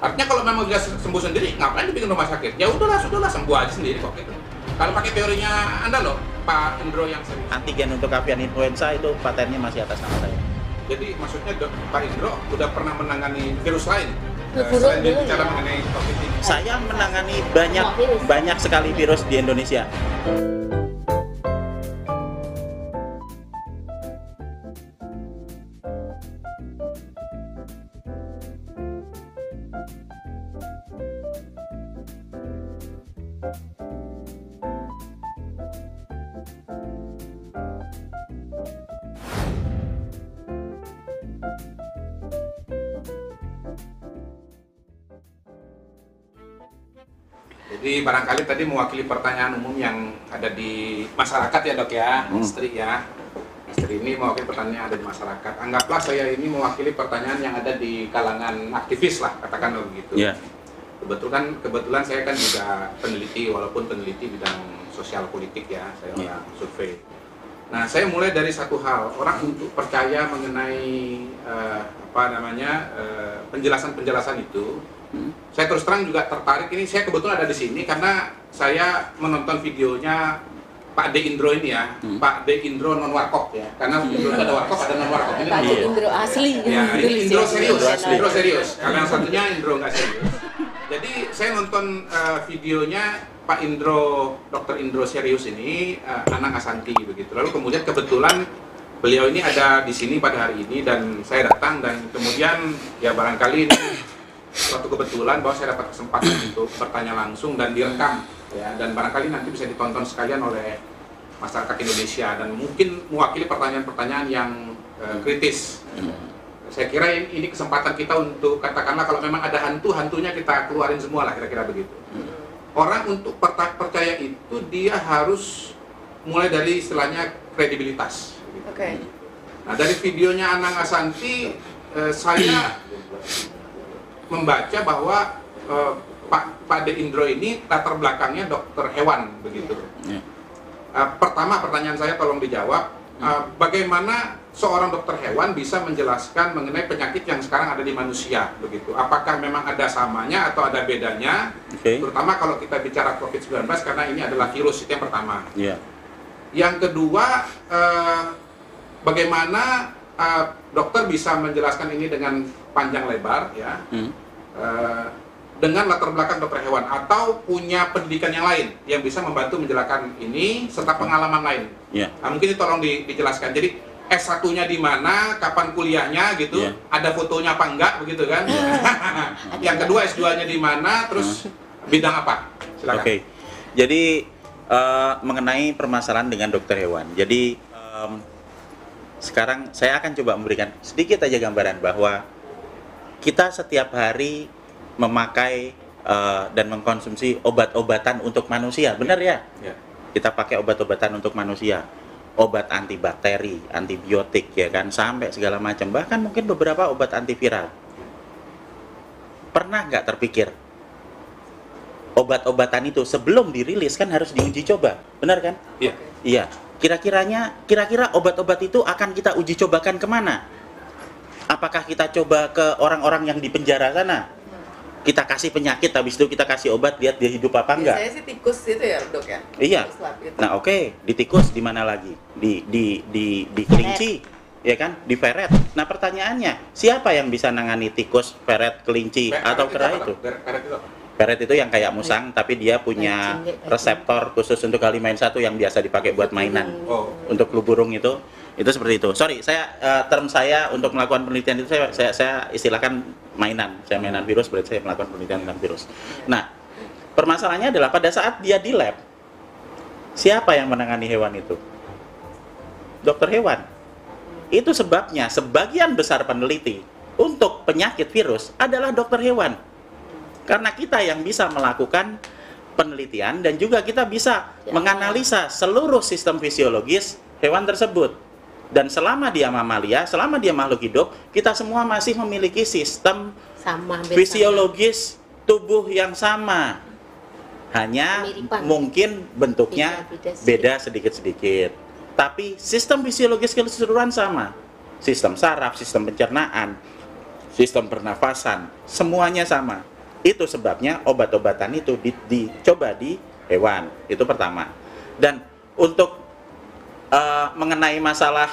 Artinya kalau memang dia sembuh sendiri, ngapain dibikin rumah sakit? Ya sudahlah sembuh aja sendiri kok gitu. Kalau pakai teorinya Anda loh, Pak Indro yang serius. Antigen untuk avian influenza itu patennya masih atas nama saya. Jadi maksudnya Pak Indro udah pernah menangani virus lain? Selain bicara mengenai COVID ini. Saya menangani banyak sekali virus di Indonesia. Jadi barangkali tadi mewakili pertanyaan umum yang ada di masyarakat ya dok ya, Istri ya. Istri ini mewakili pertanyaan yang ada di masyarakat. Anggaplah saya ini mewakili pertanyaan yang ada di kalangan aktivis lah, katakanlah begitu. Yeah. Kebetulan saya kan juga peneliti, walaupun peneliti bidang sosial politik ya, saya orang survei. Nah saya mulai dari satu hal, orang untuk percaya mengenai penjelasan-penjelasan itu. Saya terus terang juga tertarik ini, saya kebetulan ada di sini karena saya menonton videonya Pak D. Indro ini ya, Pak D. Indro non warkop ya, karena Indro ada warkop ada non warkop ini. Pak D. Indro asli. Ya, ini Indro serius, Indro serius. Kalau yang satunya Indro nggak serius. Jadi saya nonton videonya Pak Indro, Dr. Indro serius ini, Anang Asanti begitu. Lalu kemudian kebetulan beliau ini ada di sini pada hari ini dan saya datang dan kemudian ya barangkali ini suatu kebetulan bahwa saya dapat kesempatan untuk bertanya langsung dan direkam ya, dan barangkali nanti bisa ditonton sekalian oleh masyarakat Indonesia dan mungkin mewakili pertanyaan-pertanyaan yang kritis. Saya kira ini kesempatan kita untuk katakanlah kalau memang ada hantunya kita keluarin semua lah, kira-kira begitu. Orang untuk percaya itu dia harus mulai dari istilahnya kredibilitas. Oke. Nah dari videonya Anang Asanti saya membaca bahwa Pak D. Indro ini latar belakangnya dokter hewan begitu. Pertama pertanyaan saya tolong dijawab, bagaimana seorang dokter hewan bisa menjelaskan mengenai penyakit yang sekarang ada di manusia begitu? Apakah memang ada samanya atau ada bedanya? Terutama kalau kita bicara COVID-19 karena ini adalah virus, itu yang pertama. Yang kedua, bagaimana dokter bisa menjelaskan ini dengan panjang lebar ya, dengan latar belakang dokter hewan atau punya pendidikan yang lain yang bisa membantu menjelaskan ini serta pengalaman lain. Nah, mungkin itu tolong dijelaskan. Jadi S1-nya di mana, kapan kuliahnya gitu, ada fotonya apa enggak begitu kan? Yang kedua S2-nya di mana, terus bidang apa? Silakan. Jadi mengenai permasalahan dengan dokter hewan. Jadi sekarang saya akan coba memberikan sedikit aja gambaran bahwa kita setiap hari memakai dan mengkonsumsi obat-obatan untuk manusia, benar ya? Kita pakai obat-obatan untuk manusia, obat antibakteri, antibiotik ya kan, sampai segala macam, bahkan mungkin beberapa obat antiviral. Pernah nggak terpikir obat-obatan itu sebelum dirilis kan harus diuji coba, benar kan? Iya. Kira-kira obat-obat itu akan kita uji cobakan kemana? Apakah kita coba ke orang-orang yang di penjara sana? Kita kasih penyakit, habis itu kita kasih obat, lihat dia hidup apa enggak? Biasanya sih tikus itu ya dok ya? Iya. Gitu. Nah di tikus di mana lagi? Di kelinci, ya kan? Di ferret. Nah pertanyaannya, siapa yang bisa nangani tikus, ferret, kelinci, atau kera itu? Ferret itu yang kayak musang, tapi dia punya reseptor khusus untuk H5N1 yang biasa dipakai buat mainan. Untuk flu burung itu seperti itu. Sorry, term saya untuk melakukan penelitian itu saya istilahkan mainan. Saya mainan virus, berarti saya melakukan penelitian tentang virus. Nah, permasalahannya adalah pada saat dia di lab, siapa yang menangani hewan itu? Dokter hewan. Itu sebabnya sebagian besar peneliti untuk penyakit virus adalah dokter hewan. Karena kita yang bisa melakukan penelitian dan juga kita bisa menganalisa seluruh sistem fisiologis hewan tersebut. Dan selama dia mamalia, selama dia makhluk hidup, kita semua masih memiliki sistem fisiologis tubuh yang sama. Hanya mungkin bentuknya beda sedikit-sedikit. Tapi sistem fisiologis keseluruhan sama. Sistem saraf, sistem pencernaan, sistem pernafasan, semuanya sama. Itu sebabnya obat-obatan itu dicoba di hewan. Itu pertama. Dan untuk mengenai masalah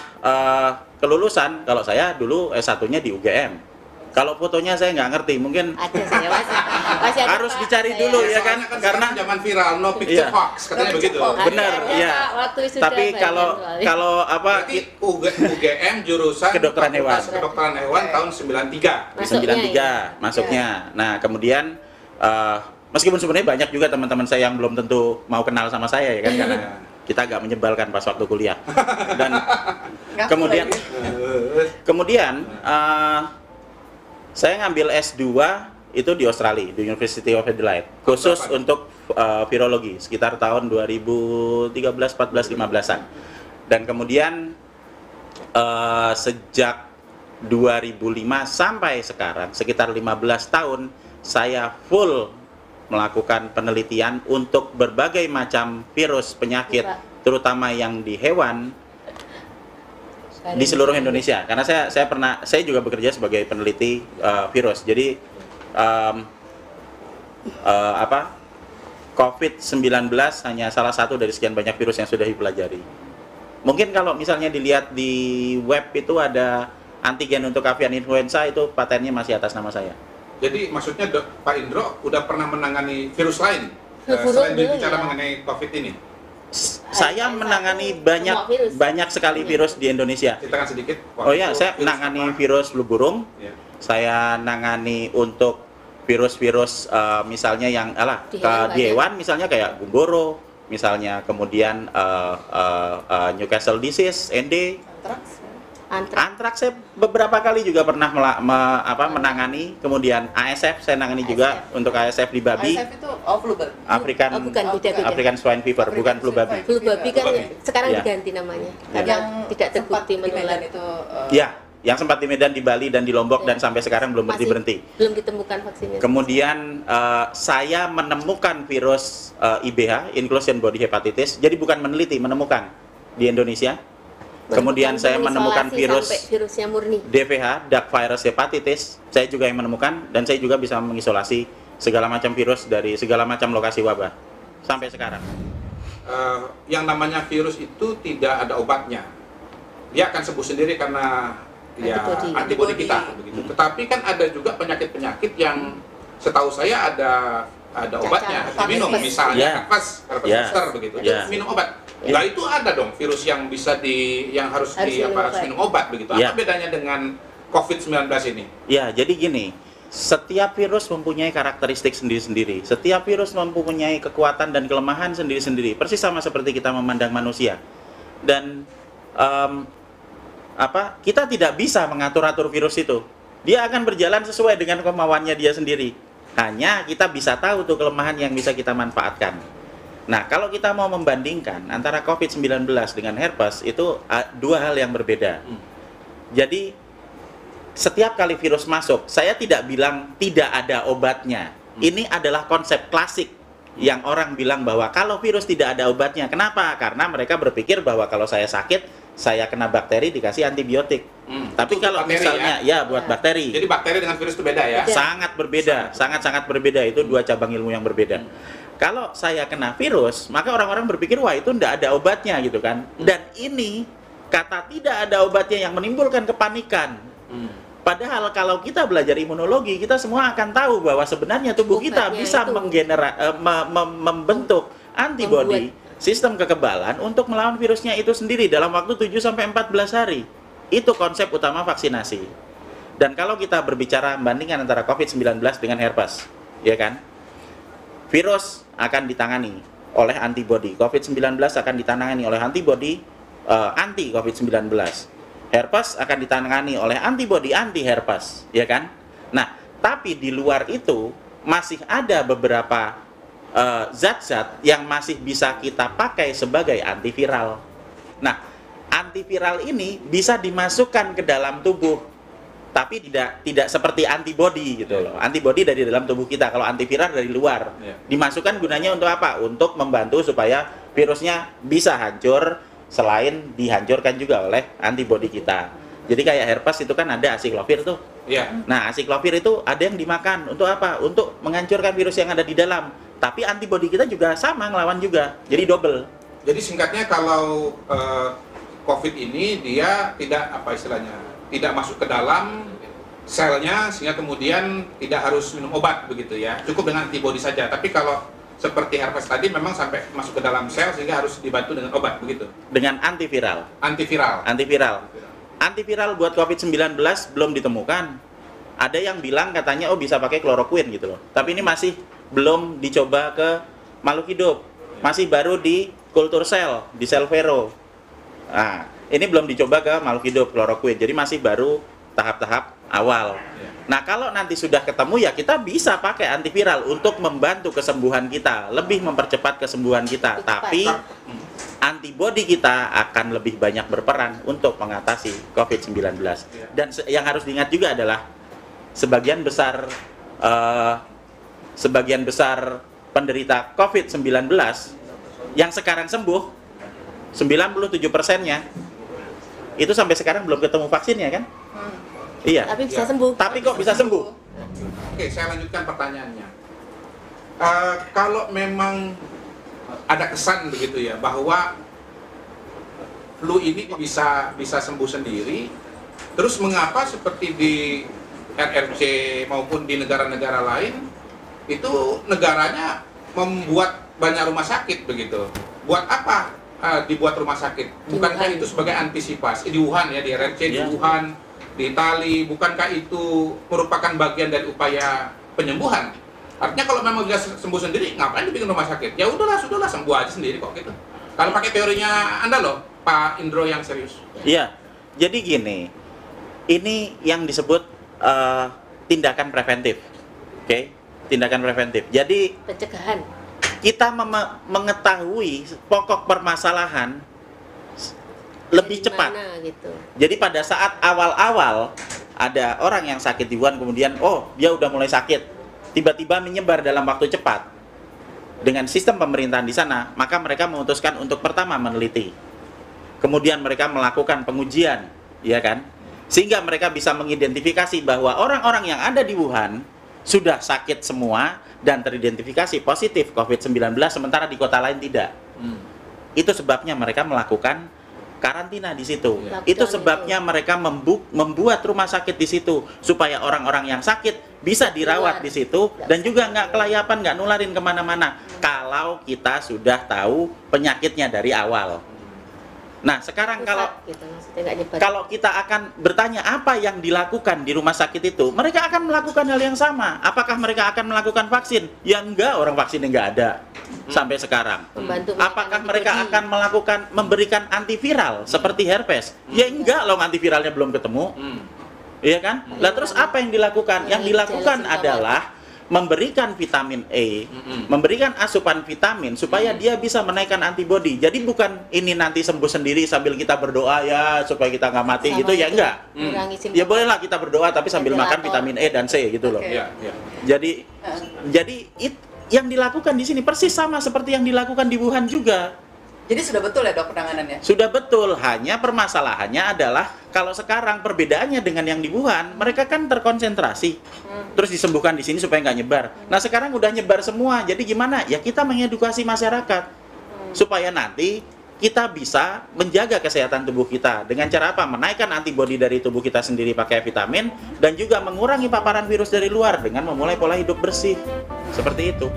kelulusan, kalau saya dulu S1-nya di UGM. Kalau fotonya saya nggak ngerti, mungkin Ada saya masih ada, harus Pak, dicari saya. dulu ya kan, Soalnya karena zaman viral no picture Iya. fox katanya No begitu. picture fox. benar Ada, ya. Pak, waktu wisuda Tapi banyak kalau apa Berarti UGM jurusan Kedokteran hewan. Kedokteran hewan tahun 93. di Masuknya 93 ya. masuknya. Nah, kemudian meskipun sebenarnya banyak juga teman-teman saya yang belum tentu mau kenal sama saya ya kan, karena kita agak menyebalkan pas waktu kuliah. Dan Ngaku kemudian lagi. kemudian saya ngambil S2 itu di Australia, di University of Adelaide, khusus Berapa? untuk virologi, sekitar tahun 2013, 14, 15-an. Dan kemudian sejak 2005 sampai sekarang, sekitar 15 tahun, saya full melakukan penelitian untuk berbagai macam virus penyakit, terutama yang di hewan, di seluruh Indonesia. Karena saya juga bekerja sebagai peneliti virus. Jadi COVID-19 hanya salah satu dari sekian banyak virus yang sudah dipelajari. Mungkin kalau misalnya dilihat di web itu ada antigen untuk avian influenza, itu patennya masih atas nama saya. Jadi maksudnya Pak Indro udah pernah menangani virus lain Flu selain dulu bicara ya. mengenai COVID ini? Saya menangani banyak sekali virus di Indonesia. Ceritakan sedikit. Oh ya, saya Virus menangani apa? virus flu burung. Ya. Saya nangani untuk virus-virus misalnya yang di hewan misalnya kayak gumboro, misalnya kemudian Newcastle disease, ND, antraks saya beberapa kali juga pernah menangani, kemudian ASF saya nangani juga untuk ASF di babi, ASF itu flu babi. African bukan, beda-beda. African swine fever, bukan flu babi. Flu babi kan Babi. sekarang Ya. diganti namanya Ya. karena tidak sempat terbukti di Medan menular. itu Ya, yang sempat di Medan, di Bali dan di Lombok Ya. dan sampai sekarang belum Masih berhenti. belum ditemukan vaksinnya. Kemudian saya menemukan virus IBH, inclusion body hepatitis. Jadi bukan meneliti, menemukan di Indonesia. Kemudian saya menemukan virus sampai virusnya murni. DVH, dark virus hepatitis. Saya juga yang menemukan, dan saya juga bisa mengisolasi segala macam virus dari segala macam lokasi wabah sampai sekarang. Yang namanya virus itu tidak ada obatnya. Dia akan sembuh sendiri karena antibodi kita begitu. Tetapi kan ada juga penyakit-penyakit yang setahu saya ada obatnya, Cacar, diminum, herpes. misalnya herpes Ya. zoster begitu. Ya. Itu minum obat. Ya. Nah, itu ada dong virus yang bisa harus minum obat begitu. Ya. Apa bedanya dengan COVID-19 ini? Ya, jadi gini, setiap virus mempunyai karakteristik sendiri-sendiri. Setiap virus mempunyai kekuatan dan kelemahan sendiri-sendiri. Persis sama seperti kita memandang manusia. Dan kita tidak bisa mengatur-atur virus itu. Dia akan berjalan sesuai dengan kemauannya dia sendiri. Hanya kita bisa tahu tuh kelemahan yang bisa kita manfaatkan. Nah, kalau kita mau membandingkan antara COVID-19 dengan herpes, itu dua hal yang berbeda. Jadi, setiap kali virus masuk, saya tidak bilang tidak ada obatnya. Ini adalah konsep klasik yang orang bilang bahwa kalau virus tidak ada obatnya. Kenapa? Karena mereka berpikir bahwa kalau saya sakit, saya kena bakteri dikasih antibiotik. Tapi Itu kalau bakteri, misalnya buat bakteri. Jadi bakteri dengan virus itu beda ya? Sangat berbeda, sangat-sangat berbeda. Itu dua cabang ilmu yang berbeda. Kalau saya kena virus, maka orang-orang berpikir, wah itu tidak ada obatnya gitu kan. Dan ini kata tidak ada obatnya yang menimbulkan kepanikan. Padahal kalau kita belajar imunologi, kita semua akan tahu bahwa sebenarnya tubuh kita Obatnya bisa itu. membentuk antibodi, sistem kekebalan untuk melawan virusnya itu sendiri dalam waktu 7-14 hari. Itu konsep utama vaksinasi. Dan kalau kita berbicara bandingkan antara COVID-19 dengan herpes, ya kan? Virus akan ditangani oleh antibodi. COVID-19 akan ditangani oleh antibodi anti COVID-19. Herpes akan ditangani oleh antibodi anti herpes, ya kan? Nah, tapi di luar itu masih ada beberapa zat-zat yang masih bisa kita pakai sebagai antiviral. Nah, antiviral ini bisa dimasukkan ke dalam tubuh, tapi tidak seperti antibodi gitu loh. Antibodi dari dalam tubuh kita, kalau antiviral dari luar. Dimasukkan gunanya untuk apa? Untuk membantu supaya virusnya bisa hancur, selain dihancurkan juga oleh antibodi kita. Jadi kayak herpes itu kan ada asiklovir tuh. Iya. Nah, asiklovir itu ada yang dimakan untuk apa? Untuk menghancurkan virus yang ada di dalam. Tapi antibodi kita juga sama ngelawan juga. Jadi double. Jadi singkatnya kalau COVID ini dia tidak apa istilahnya, tidak masuk ke dalam selnya sehingga kemudian tidak harus minum obat begitu ya. Cukup dengan antibodi saja. Tapi kalau seperti herpes tadi memang sampai masuk ke dalam sel sehingga harus dibantu dengan obat begitu. Dengan antiviral. Antiviral. Antiviral buat COVID-19 belum ditemukan. Ada yang bilang katanya bisa pakai kloroquine gitu loh. Tapi ini masih belum dicoba ke makhluk hidup. Masih baru di kultur sel, di sel vero. Nah, ini belum dicoba ke makhluk hidup kloroquine. Jadi masih baru tahap-tahap awal. Nah, kalau nanti sudah ketemu ya kita bisa pakai antiviral untuk membantu kesembuhan kita, lebih mempercepat kesembuhan kita. Tapi antibodi kita akan lebih banyak berperan untuk mengatasi COVID-19. Dan yang harus diingat juga adalah sebagian besar penderita COVID-19 yang sekarang sembuh, 97%-nya itu sampai sekarang belum ketemu vaksinnya kan? Iya. Tapi bisa sembuh. Tapi kok bisa sembuh? Oke, saya lanjutkan pertanyaannya. Kalau memang ada kesan begitu ya bahwa flu ini bisa sembuh sendiri, terus mengapa seperti di RRC maupun di negara-negara lain itu negaranya membuat banyak rumah sakit begitu? Buat apa dibuat rumah sakit? Bukankah itu sebagai antisipasi di Wuhan ya, di RRC di Wuhan, di Itali, bukankah itu merupakan bagian dari upaya penyembuhan? Artinya kalau memang dia sembuh sendiri, ngapain dibikin rumah sakit? Ya sudahlah, sembuh aja sendiri kok gitu. Kalau pakai teorinya Anda loh, Pak Indro yang serius. Iya, jadi gini, ini yang disebut tindakan preventif, oke? Tindakan preventif. Jadi pencegahan. Kita mengetahui pokok permasalahan lebih cepat. Gitu. Jadi pada saat awal-awal ada orang yang sakit di Wuhan, kemudian dia udah mulai sakit, tiba-tiba menyebar dalam waktu cepat. Dengan sistem pemerintahan di sana, maka mereka memutuskan untuk pertama meneliti, kemudian mereka melakukan pengujian, ya kan? Sehingga mereka bisa mengidentifikasi bahwa orang-orang yang ada di Wuhan sudah sakit semua dan teridentifikasi positif COVID-19, sementara di kota lain tidak. Itu sebabnya mereka melakukan karantina di situ. Itu sebabnya mereka membuat rumah sakit di situ supaya orang-orang yang sakit bisa dirawat di situ dan juga nggak kelayapan, nggak nularin kemana-mana. Kalau kita sudah tahu penyakitnya dari awal. Nah, sekarang kalau kita akan bertanya apa yang dilakukan di rumah sakit itu, mereka akan melakukan hal yang sama. Apakah mereka akan melakukan vaksin? Ya enggak, orang vaksinnya nggak ada sampai sekarang. Apakah mereka akan memberikan antiviral seperti herpes? Ya enggak, loh antiviralnya belum ketemu. Iya kan? Lah terus apa yang dilakukan? Yang dilakukan adalah memberikan vitamin E, memberikan asupan vitamin supaya dia bisa menaikkan antibodi. Jadi bukan ini nanti sembuh sendiri sambil kita berdoa ya supaya kita nggak mati gitu ya enggak. Ya bolehlah kita berdoa tapi sambil makan vitamin E dan C gitu loh. Jadi yang dilakukan di sini persis sama seperti yang dilakukan di Wuhan juga. Jadi sudah betul ya dok penanganannya? Sudah betul, hanya permasalahannya adalah kalau sekarang perbedaannya dengan yang di Wuhan, mereka kan terkonsentrasi, terus disembuhkan di sini supaya nggak nyebar. Nah sekarang udah nyebar semua, jadi gimana? Ya kita mengedukasi masyarakat supaya nanti kita bisa menjaga kesehatan tubuh kita dengan cara apa? Menaikkan antibodi dari tubuh kita sendiri pakai vitamin dan juga mengurangi paparan virus dari luar dengan memulai pola hidup bersih, seperti itu.